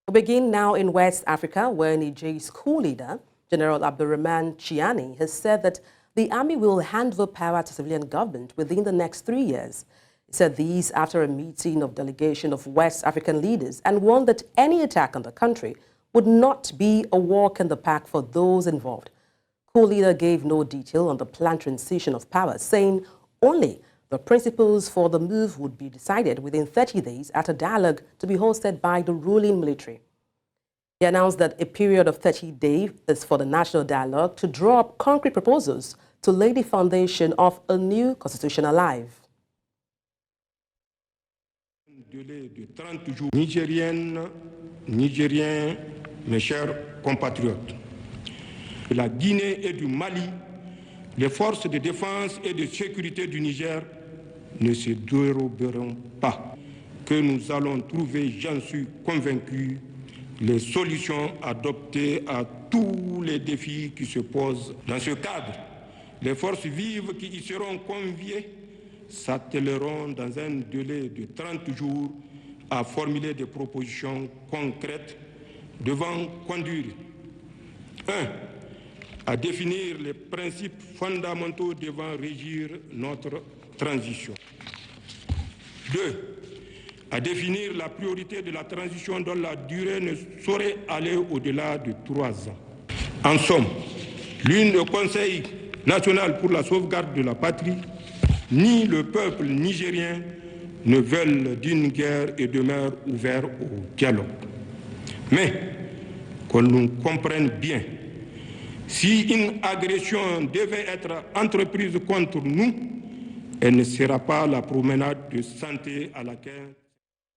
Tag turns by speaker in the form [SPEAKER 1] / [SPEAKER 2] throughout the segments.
[SPEAKER 1] We begin now in West Africa, where Niger's coup leader, General Abdourahamane Tchiani, has said that the army will hand over power to civilian government within the next 3 years. He said these after a meeting of delegation of West African leaders and warned that any attack on the country would not be a walk in the park for those involved. Coup leader gave no detail on the planned transition of power, saying only the principles for the move would be decided within 30 days at a dialogue to be hosted by the ruling military. He announced that a period of 30 days is for the national dialogue to draw up concrete proposals to lay the foundation of a new constitution alive.
[SPEAKER 2] Délai de 30 jours. Nigériennes, Nigériens, mes chers compatriotes, de la Guinée et du Mali, les forces de défense et de sécurité du Niger ne se déroberont pas. Que nous allons trouver, j'en suis convaincu, les solutions adoptées à tous les défis qui se posent. Dans ce cadre, les forces vives qui y seront conviées s'attelleront dans un délai de 30 jours à formuler des propositions concrètes devant conduire 1. À définir les principes fondamentaux devant régir notre transition. 2. À définir la priorité de la transition dont la durée ne saurait aller au-delà de 3 ans. En somme, ni le Conseil national pour la sauvegarde de la patrie, ni le peuple nigérien ne veulent d'une guerre et demeurent ouverts au dialogue. Mais qu'on nous comprenne bien, si une agression devait être entreprise contre nous, elle ne sera pas la promenade de santé à laquelle...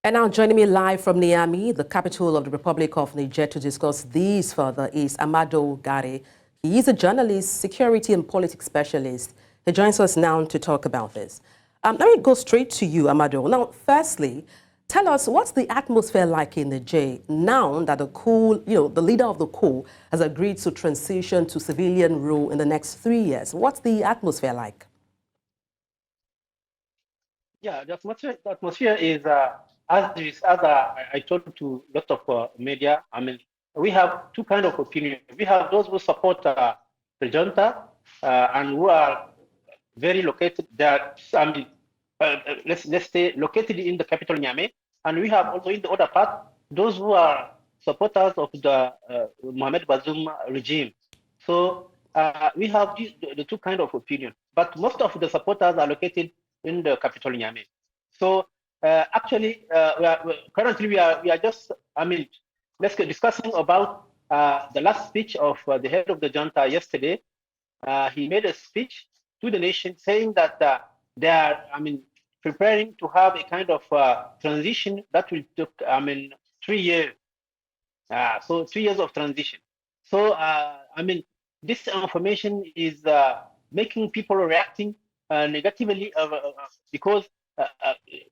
[SPEAKER 1] And now joining me live from Niamey, the capital of the Republic of Niger, to discuss these further is Amadou Gare. He is a journalist, security and politics specialist. He joins us now to talk about this. Let me go straight to you, Amadou. Now, firstly, tell us what's the atmosphere like in Niger now that the coup, the leader of the coup has agreed to transition to civilian rule in the next 3 years. What's the atmosphere like?
[SPEAKER 3] Yeah, the atmosphere is, as I told to a lot of media, I mean, we have two kinds of opinions. We have those who support the junta and who are very located there. I mean, let's say located in the capital Niamey, and we have also in the other part those who are supporters of the Mohamed Bazoum regime. So we have the two kinds of opinion, but most of the supporters are located in the capital Niamey. So actually, currently we are just, I mean, let's get discussing about the last speech of the head of the junta yesterday. He made a speech to the nation saying that they are, I mean, preparing to have a kind of transition that will take, I mean, 3 years. So 3 years of transition. So, I mean, this information is making people reacting negatively because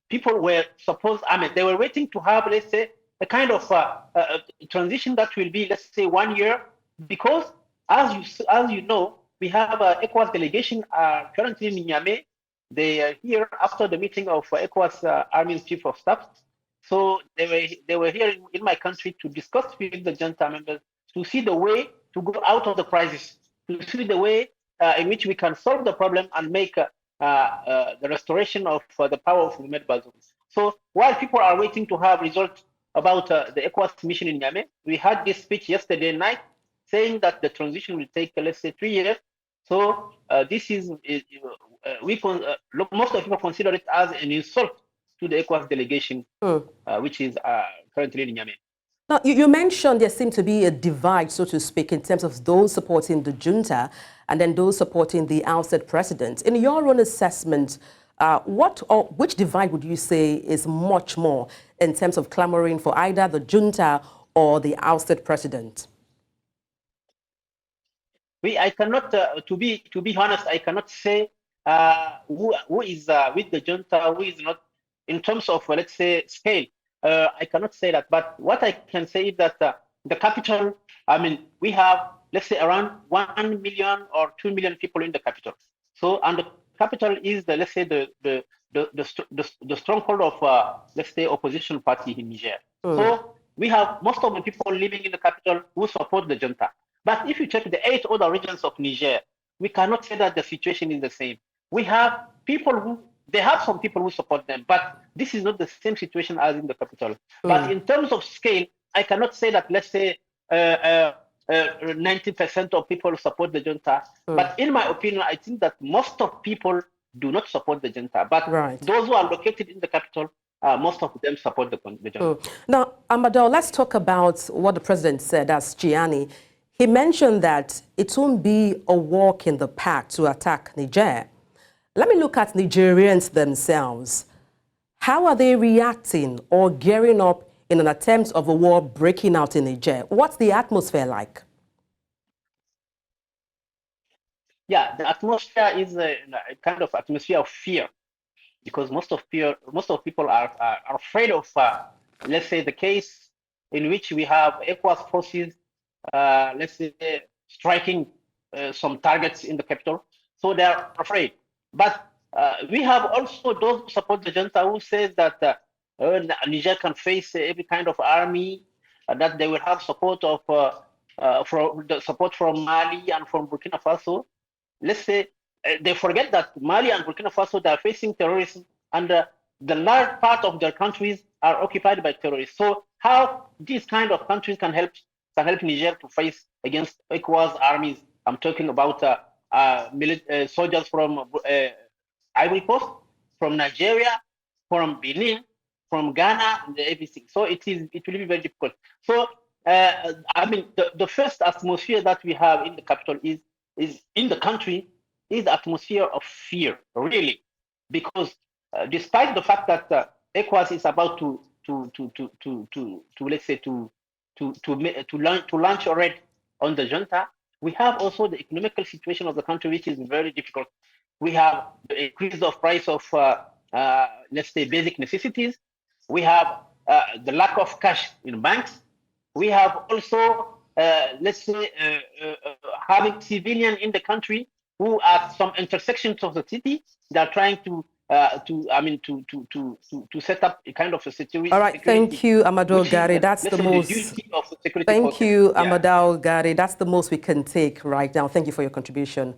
[SPEAKER 3] people were supposed, I mean, they were waiting to have, let's say, a kind of transition that will be, let's say, 1 year, because as you know, we have ECOWAS delegation currently in Niamey. They are here after the meeting of ECOWAS Army Chief of Staff. So they were here in my country to discuss with the junta members to see the way to go out of the crisis, to see the way in which we can solve the problem and make the restoration of the power of Mohamed Bazoum. So while people are waiting to have results about the ECOWAS mission in Niamey, we had this speech yesterday night saying that the transition will take, let's say, 3 years. So this is, most of people consider it as an insult to the ECOWAS delegation, which is currently in Niamey.
[SPEAKER 1] Now, you mentioned there seemed to be a divide, so to speak, in terms of those supporting the junta and then those supporting the ousted president. In your own assessment, which divide would you say is much more in terms of clamoring for either the junta or the ousted president?
[SPEAKER 3] I cannot, to be honest, I cannot say who is with the junta, who is not, in terms of, let's say, scale. I cannot say that, but what I can say is that the capital, I mean, we have, let's say, around 1 million or 2 million people in the capital. So, and the capital is the, let's say, the stronghold of, let's say, opposition party in Niger. So we have most of the people living in the capital who support the junta. But if you check the 8 other regions of Niger, we cannot say that the situation is the same. We have people who, they have some people who support them, but this is not the same situation as in the capital. But in terms of scale, I cannot say that, let's say, 90% of people support the junta. But in my opinion, I think that most of people do not support the junta. But those who are located in the capital, most of them support the junta.
[SPEAKER 1] Now, Amadou, let's talk about what the president said as Tchiani. He mentioned that it won't be a walk in the park to attack Niger. Let me look at Nigerians themselves. How are they reacting or gearing up in an attempt of a war breaking out in Niger? What's the atmosphere like?
[SPEAKER 3] Yeah, the atmosphere is a kind of atmosphere of fear, because most of people are afraid of, let's say, the case in which we have ECOWAS forces, let's say, striking some targets in the capital. So they are afraid. But we have also those who support the junta who says that Niger can face every kind of army, that they will have support of from the support from Mali and from Burkina Faso. Let's say they forget that Mali and Burkina Faso, they are facing terrorism, and the large part of their countries are occupied by terrorists. So how these kind of countries can help Niger to face against ECOWAS armies? I'm talking about soldiers from Ivory Coast, from Nigeria, from Benin, from Ghana, and everything. So it will be very difficult. So I mean, the first atmosphere that we have in the capital is in the country is the atmosphere of fear, really, because despite the fact that ECOWAS is about to let's say to launch a raid on the junta, we have also the economical situation of the country, which is very difficult. We have the increase of price of let's say basic necessities. We have the lack of cash in banks. We have also let's say having civilians in the country who at some intersections of the city, they are trying to set up a kind of a security.
[SPEAKER 1] All right, thank you, Amadou Gari. That's the most. Thank you, Amadou Gari. That's the most we can take right now. Thank you for your contribution.